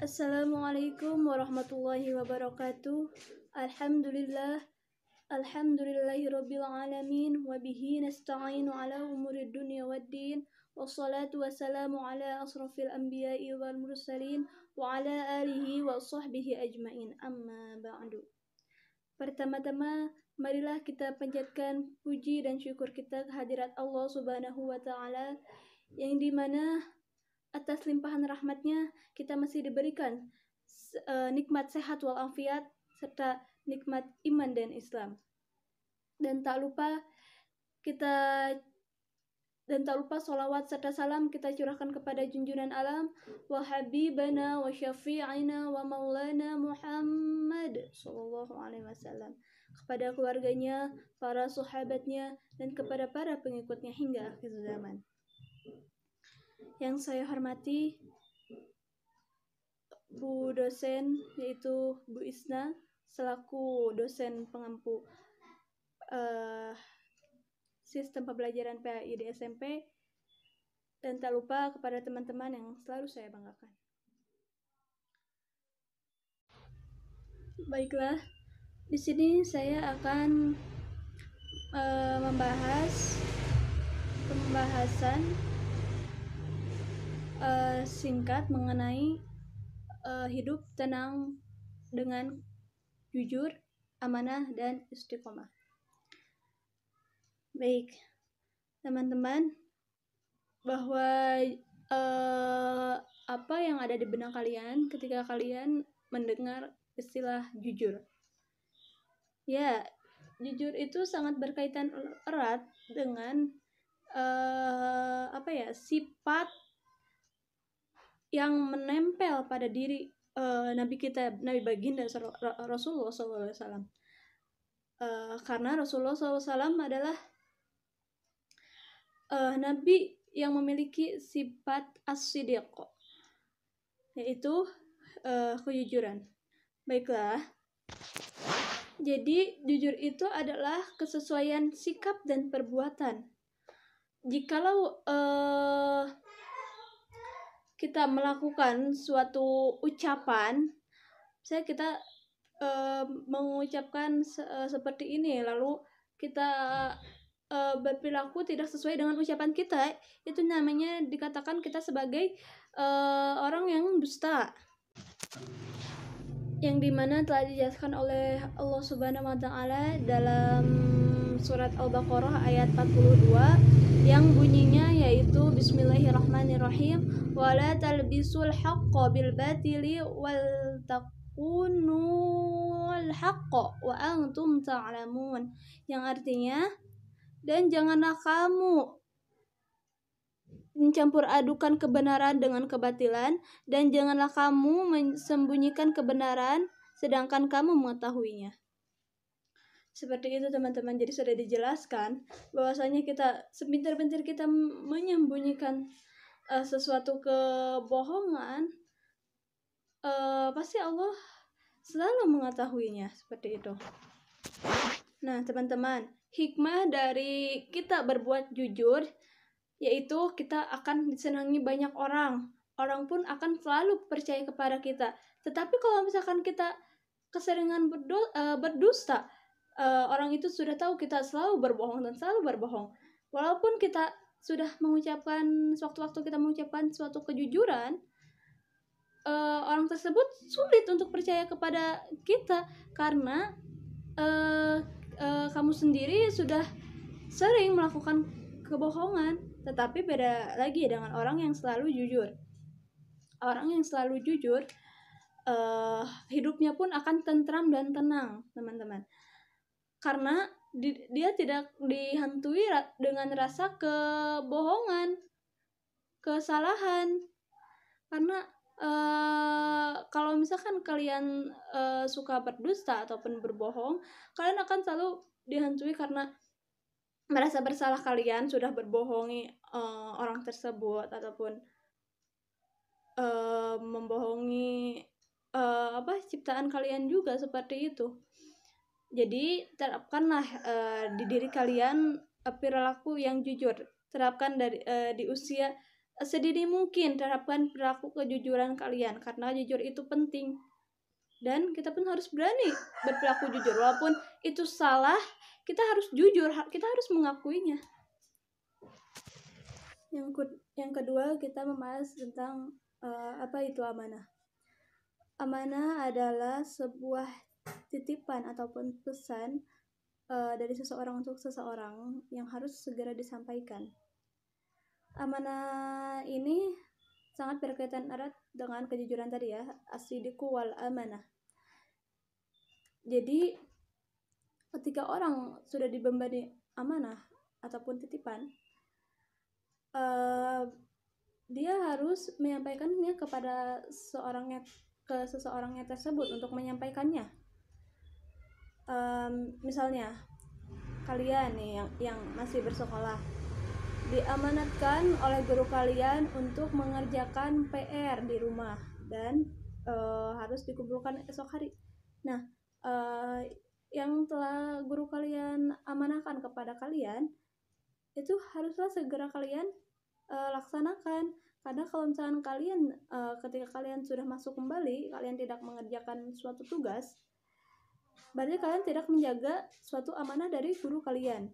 Assalamualaikum warahmatullahi wabarakatuh. Alhamdulillah, alhamdulillahirabbil alamin wa bihi nasta'inu ala umurid dunya waddin. Wassalatu wassalamu ala asrafil anbiya'i wal mursalin wa ala alihi wa sahbihi ajmain. Amma ba'du. Pertama-tama, marilah kita panjatkan puji dan syukur kita kehadirat Allah Subhanahu wa taala yang dimana atas limpahan rahmatnya kita masih diberikan nikmat sehat walafiat serta nikmat iman dan Islam. Dan tak lupa sholawat serta salam kita curahkan kepada junjungan alam wa habibana wa syafi'ina wa maulana Muhammad sallallahu alaihi wasallam, kepada keluarganya, para sahabatnya, dan kepada para pengikutnya hingga akhir zaman. Yang saya hormati Bu dosen, yaitu Bu Isna, selaku dosen pengampu sistem pembelajaran PAI di SMP, dan tak lupa kepada teman-teman yang selalu saya banggakan. Baiklah, di sini saya akan membahas pembahasan singkat mengenai hidup tenang dengan jujur, amanah, dan istiqomah. Baik, teman-teman, bahwa apa yang ada di benak kalian ketika kalian mendengar istilah jujur? Ya, jujur itu sangat berkaitan erat dengan sifat yang menempel pada diri Nabi kita, Nabi baginda Rasulullah SAW. Karena Rasulullah SAW adalah Nabi yang memiliki sifat as-siddiq, yaitu kejujuran. Baiklah, jadi jujur itu adalah kesesuaian sikap dan perbuatan. Jikalau kita melakukan suatu ucapan, misalnya kita mengucapkan seperti ini, lalu kita berperilaku tidak sesuai dengan ucapan kita, itu namanya dikatakan kita sebagai orang yang dusta, yang dimana telah dijelaskan oleh Allah Subhanahu wa taala dalam surat Al-Baqarah ayat 42 yang bunyinya yaitu Bismillahirrahmanirrahim, wala talbisul haqqo bil batili wal takunul haqqo wa antum ta'lamun, yang artinya, dan janganlah kamu mencampur adukan kebenaran dengan kebatilan, dan janganlah kamu mensembunyikan kebenaran sedangkan kamu mengetahuinya. Seperti itu, teman-teman. Jadi sudah dijelaskan bahwasanya kita sepintar-pintar kita menyembunyikan sesuatu kebohongan, pasti Allah selalu mengetahuinya. Seperti itu. Nah, teman-teman, hikmah dari kita berbuat jujur yaitu kita akan disenangi banyak orang. Orang pun akan selalu percaya kepada kita. Tetapi kalau misalkan kita keseringan berdusta, orang itu sudah tahu kita selalu berbohong dan selalu berbohong. Walaupun kita sudah mengucapkan, sewaktu-waktu kita mengucapkan suatu kejujuran, orang tersebut sulit untuk percaya kepada kita karena kamu sendiri sudah sering melakukan kebohongan. Tetapi beda lagi dengan orang yang selalu jujur. Orang yang selalu jujur, hidupnya pun akan tentram dan tenang, teman-teman. Karena dia tidak dihantui dengan rasa kebohongan, kesalahan. Karena kalau misalkan kalian suka berdusta ataupun berbohong, kalian akan selalu dihantui karena merasa bersalah kalian sudah berbohongi orang tersebut ataupun membohongi ciptaan kalian juga, seperti itu. Jadi terapkanlah di diri kalian perilaku yang jujur. Terapkan di usia sedini mungkin terapkan perilaku kejujuran kalian, karena jujur itu penting. Dan kita pun harus berani berperilaku jujur, walaupun itu salah, kita harus jujur, kita harus mengakuinya. Yang kedua, kita membahas tentang apa itu amanah. Amanah adalah sebuah titipan ataupun pesan dari seseorang untuk seseorang yang harus segera disampaikan. Amanah ini sangat berkaitan erat dengan kejujuran tadi ya, as-sidqu wal amanah. Jadi ketika orang sudah dibebani amanah ataupun titipan, dia harus menyampaikannya kepada seseorangnya tersebut untuk menyampaikannya. Misalnya kalian nih yang masih bersekolah, diamanatkan oleh guru kalian untuk mengerjakan PR di rumah dan harus dikumpulkan esok hari. Nah, yang telah guru kalian amanahkan kepada kalian itu haruslah segera kalian laksanakan. Karena kalau misalkan kalian ketika kalian sudah masuk kembali, kalian tidak mengerjakan suatu tugas, berarti kalian tidak menjaga suatu amanah dari guru kalian.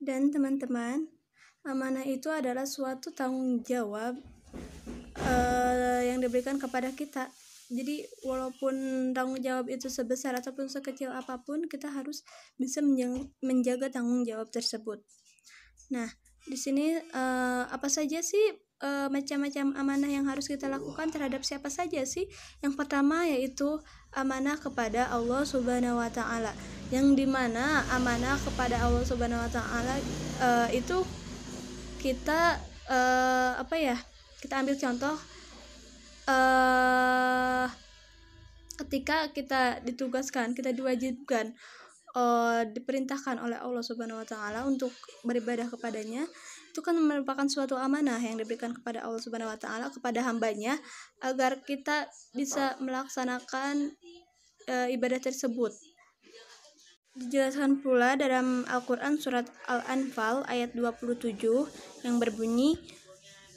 Dan teman-teman, amanah itu adalah suatu tanggung jawab yang diberikan kepada kita. Jadi walaupun tanggung jawab itu sebesar ataupun sekecil apapun, kita harus bisa menjaga tanggung jawab tersebut. Nah, di sini apa saja sih macam-macam amanah yang harus kita lakukan terhadap siapa saja sih? Yang pertama yaitu amanah kepada Allah Subhanahu wa Ta'ala, yang dimana amanah kepada Allah Subhanahu wa Ta'ala itu kita kita ambil contoh ketika kita ditugaskan, kita diwajibkan, diperintahkan oleh Allah Subhanahu wa Ta'ala untuk beribadah kepadanya. Itu kan merupakan suatu amanah yang diberikan kepada Allah Subhanahu wa Ta'ala kepada hambanya agar kita bisa melaksanakan ibadah tersebut. Dijelaskan pula dalam Al-Quran surat Al-Anfal ayat 27 yang berbunyi,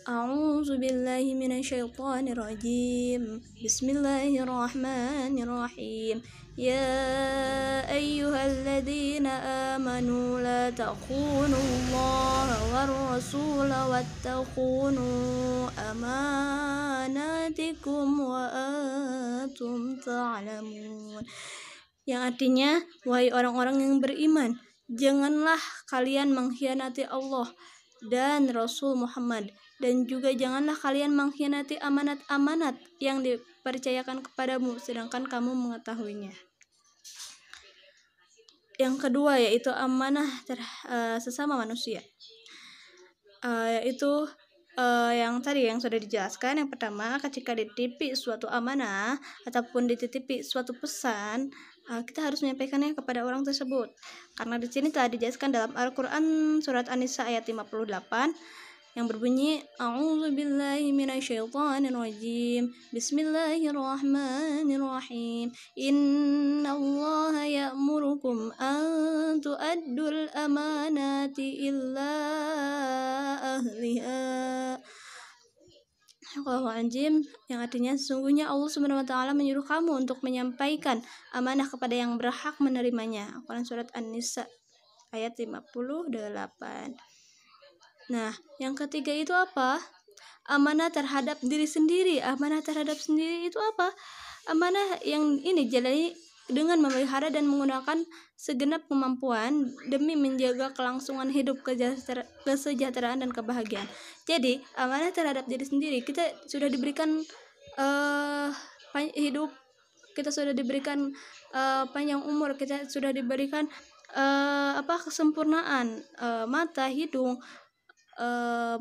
A'udzu billahi minasyaitonir rajim. Bismillahirrahmanirrahim. Ya ayyuhalladzina amanu la takhunu Allah war rasul wattakhunu amanatikum wa antum ta'lamun. Yang artinya, wahai orang-orang yang beriman, janganlah kalian mengkhianati Allah dan Rasul Muhammad, dan juga janganlah kalian mengkhianati amanat-amanat yang dipercayakan kepadamu sedangkan kamu mengetahuinya. Yang kedua yaitu amanah sesama manusia, yaitu yang tadi yang sudah dijelaskan. Yang pertama, ketika dititipi suatu amanah ataupun dititipi suatu pesan, kita harus menyampaikannya kepada orang tersebut. Karena di sini telah dijelaskan dalam Al-Quran surat An-Nisa ayat 58 yang berbunyi, A'udzu billahi minasyaitonir rajim. Bismillahirrahmanirrahim. Innallaha ya'murukum an tu'addul amanati illa ahliha. Yang artinya, sesungguhnya Allah Subhanahu wa Ta'ala menyuruh kamu untuk menyampaikan amanah kepada yang berhak menerimanya. Al-Quran surat An-Nisa ayat 58. Nah, yang ketiga itu apa? Amanah terhadap diri sendiri. Amanah terhadap sendiri itu apa? Amanah yang ini jalani dengan memelihara dan menggunakan segenap kemampuan demi menjaga kelangsungan hidup, kesejahteraan dan kebahagiaan. Jadi, amanah terhadap diri sendiri, kita sudah diberikan hidup, kita sudah diberikan panjang umur, kita sudah diberikan kesempurnaan, mata, hidung,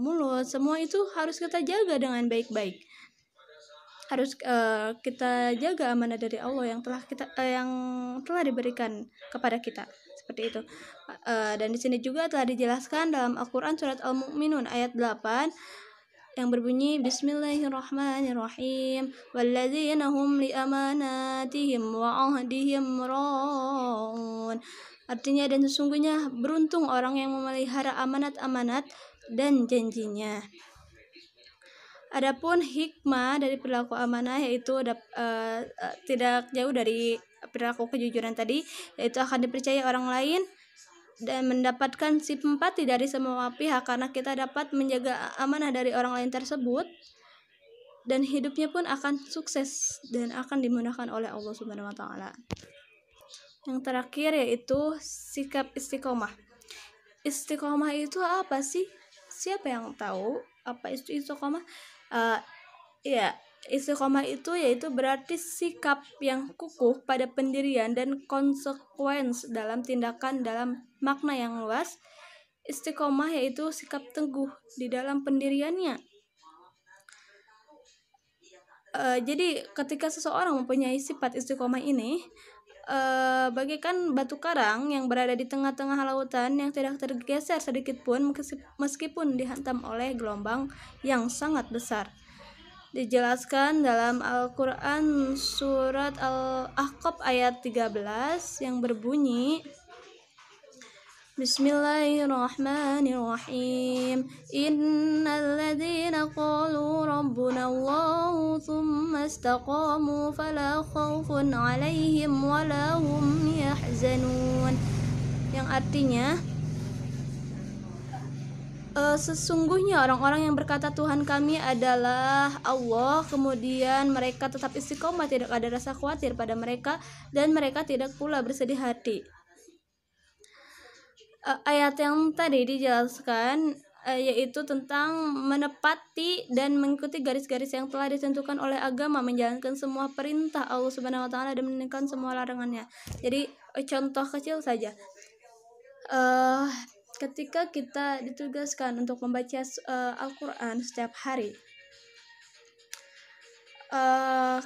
mulut, semua itu harus kita jaga dengan baik-baik. Harus kita jaga amanah dari Allah yang telah diberikan kepada kita, seperti itu. Dan di sini juga telah dijelaskan dalam Al-Quran surat Al-Mu'minun ayat 8 yang berbunyi, Bismillahirrahmanirrahim. Walladzina hum li amanatihim wa ahdihim ra'un. Artinya, dan sesungguhnya beruntung orang yang memelihara amanat-amanat dan janjinya. Adapun hikmah dari perilaku amanah yaitu tidak jauh dari perilaku kejujuran tadi, yaitu akan dipercaya orang lain dan mendapatkan simpati dari semua pihak karena kita dapat menjaga amanah dari orang lain tersebut, dan hidupnya pun akan sukses dan akan dimudahkan oleh Allah Subhanahu wa taala. Yang terakhir yaitu sikap istiqomah. Istiqomah itu apa sih? Siapa yang tahu apa itu istiqomah? Ya, istiqomah itu yaitu berarti sikap yang kukuh pada pendirian dan konsekuens dalam tindakan dalam makna yang luas. Istiqomah yaitu sikap teguh di dalam pendiriannya. Jadi ketika seseorang mempunyai sifat istiqomah ini, bagaikan batu karang yang berada di tengah-tengah lautan yang tidak tergeser sedikit pun meskipun dihantam oleh gelombang yang sangat besar. Dijelaskan dalam Al-Quran surat Al-Ahqaf ayat 13 yang berbunyi, Bismillahirrahmanirrahim. Innal ladzina qalu rabbuna Allah tsumma istaqamu fala khaufun 'alaihim wala hum yahzanun. Yang artinya, sesungguhnya orang-orang yang berkata Tuhan kami adalah Allah, kemudian mereka tetap istiqomah, tidak ada rasa khawatir pada mereka dan mereka tidak pula bersedih hati. Ayat yang tadi dijelaskan yaitu tentang menepati dan mengikuti garis-garis yang telah ditentukan oleh agama, menjalankan semua perintah Allah Subhanahu wa taala dan meninggalkan semua larangannya. Jadi contoh kecil saja. Ketika kita ditugaskan untuk membaca Al-Quran setiap hari,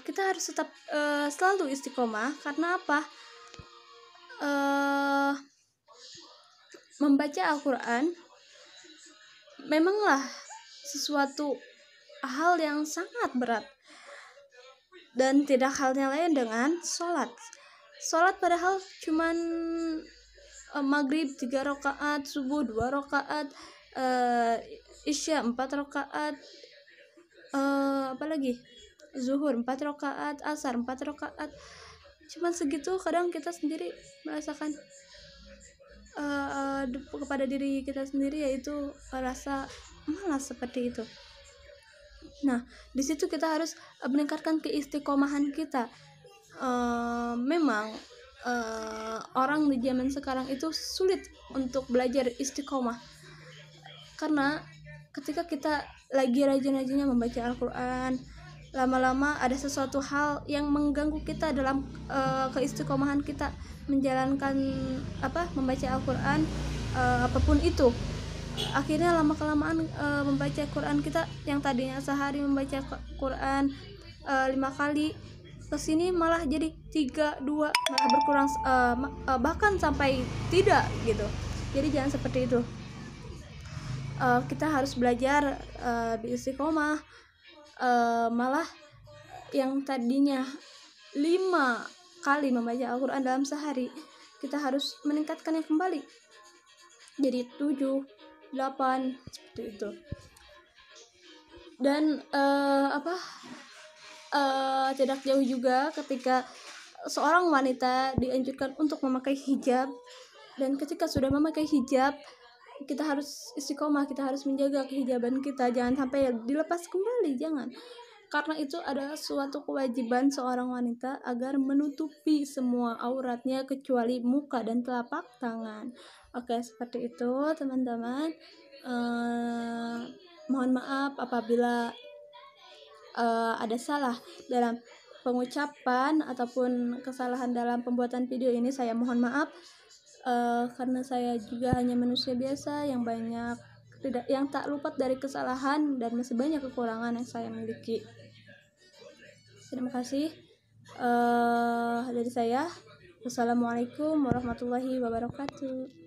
kita harus tetap selalu istiqomah. Karena apa? Membaca Al-Quran memanglah sesuatu hal yang sangat berat, dan tidak halnya lain dengan sholat. Sholat padahal cuman maghrib 3 rakaat, subuh 2 rakaat, isya 4 rakaat, apalagi zuhur 4 rakaat, asar 4 rakaat. Cuman segitu kadang kita sendiri merasakan kepada diri kita sendiri, yaitu rasa malas seperti itu. Nah, di situ kita harus meningkatkan keistiqomahan kita. Memang orang di zaman sekarang itu sulit untuk belajar istiqomah, karena ketika kita lagi rajin-rajinnya membaca Al-Quran, lama-lama ada sesuatu hal yang mengganggu kita dalam keistiqomahan kita menjalankan membaca Al-Quran, apapun itu. Akhirnya lama-kelamaan membaca Quran kita yang tadinya sehari membaca Quran 5 kali, kesini malah jadi 3, 2, malah berkurang, bahkan sampai tidak gitu. Jadi jangan seperti itu. Kita harus belajar istiqomah, malah yang tadinya 5 kali membaca Al-Quran dalam sehari, kita harus meningkatkannya kembali jadi 7, 8 seperti itu. Dan tidak jauh juga ketika seorang wanita dianjurkan untuk memakai hijab, dan ketika sudah memakai hijab kita harus istiqomah, kita harus menjaga kehijaban kita, jangan sampai dilepas kembali, jangan. Karena itu adalah suatu kewajiban seorang wanita agar menutupi semua auratnya kecuali muka dan telapak tangan. Oke, seperti itu teman-teman. Mohon maaf apabila ada salah dalam pengucapan ataupun kesalahan dalam pembuatan video ini. Saya mohon maaf, karena saya juga hanya manusia biasa yang tak luput dari kesalahan dan masih banyak kekurangan yang saya miliki. Terima kasih dari saya. Wassalamualaikum warahmatullahi wabarakatuh.